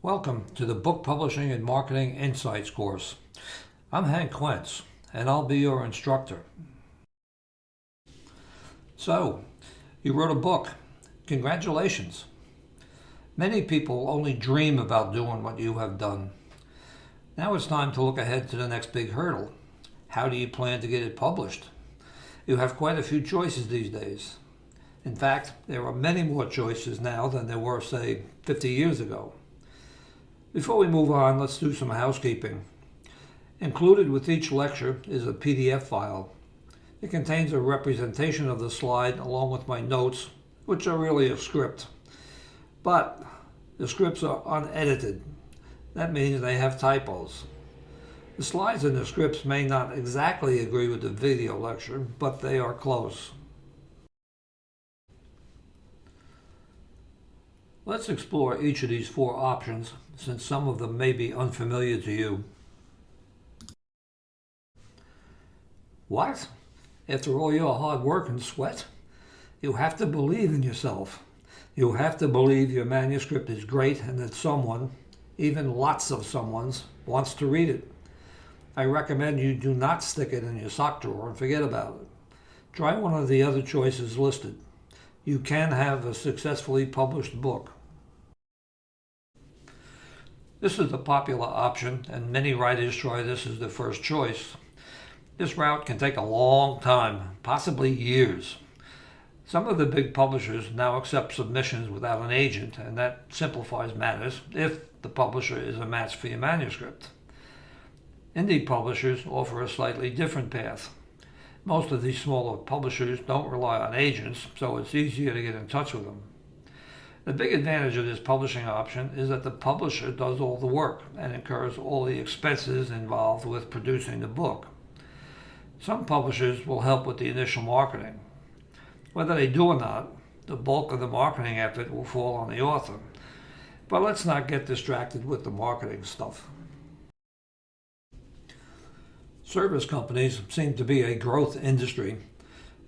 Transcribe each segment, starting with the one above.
Welcome to the Book Publishing and Marketing Insights course. I'm Hank Quentz, and I'll be your instructor. So, you wrote a book. Congratulations. Many people only dream about doing what you have done. Now it's time to look ahead to the next big hurdle. How do you plan to get it published? You have quite a few choices these days. In fact, there are many more choices now than there were, say, 50 years ago. Before we move on, let's do some housekeeping. Included with each lecture is a PDF file. It contains a representation of the slide along with my notes, which are really a script. But the scripts are unedited. That means they have typos. The slides in the scripts may not exactly agree with the video lecture, but they are close. Let's explore each of these four options, since some of them may be unfamiliar to you. What? After all your hard work and sweat? You have to believe in yourself. You have to believe your manuscript is great and that someone, even lots of someones, wants to read it. I recommend you do not stick it in your sock drawer and forget about it. Try one of the other choices listed. You can have a successfully published book. This is the popular option, and many writers try this as their first choice. This route can take a long time, possibly years. Some of the big publishers now accept submissions without an agent, and that simplifies matters if the publisher is a match for your manuscript. Indie publishers offer a slightly different path. Most of these smaller publishers don't rely on agents, so it's easier to get in touch with them. The big advantage of this publishing option is that the publisher does all the work and incurs all the expenses involved with producing the book. Some publishers will help with the initial marketing. Whether they do or not, the bulk of the marketing effort will fall on the author. But let's not get distracted with the marketing stuff. Service companies seem to be a growth industry.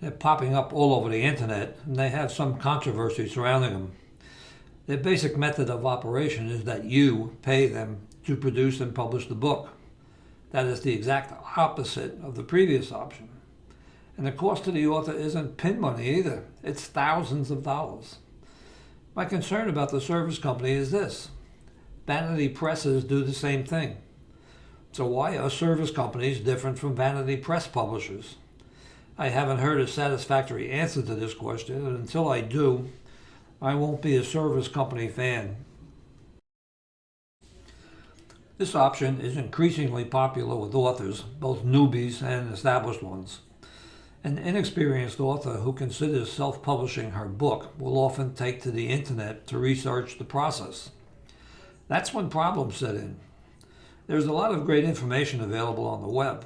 They're popping up all over the internet, and they have some controversy surrounding them. Their basic method of operation is that you pay them to produce and publish the book. That is the exact opposite of the previous option. And the cost to the author isn't pin money either. It's thousands of dollars. My concern about the service company is this. Vanity presses do the same thing. So why are service companies different from vanity press publishers? I haven't heard a satisfactory answer to this question, and until I do, I won't be a service company fan. This option is increasingly popular with authors, both newbies and established ones. An inexperienced author who considers self-publishing her book will often take to the internet to research the process. That's when problems set in. There's a lot of great information available on the web.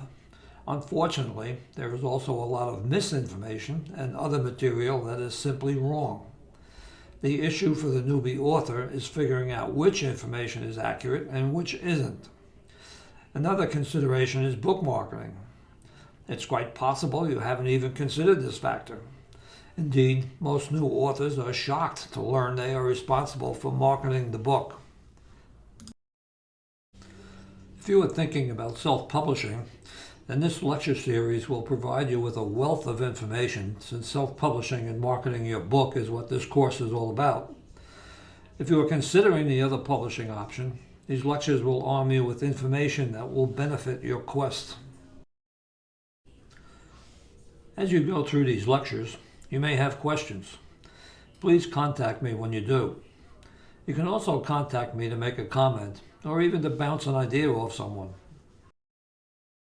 Unfortunately, there is also a lot of misinformation and other material that is simply wrong. The issue for the newbie author is figuring out which information is accurate and which isn't. Another consideration is book marketing. It's quite possible you haven't even considered this factor. Indeed, most new authors are shocked to learn they are responsible for marketing the book. If you are thinking about self-publishing, then this lecture series will provide you with a wealth of information, since self-publishing and marketing your book is what this course is all about. If you are considering the other publishing option, these lectures will arm you with information that will benefit your quest. As you go through these lectures, you may have questions. Please contact me when you do. You can also contact me to make a comment, or even to bounce an idea off someone.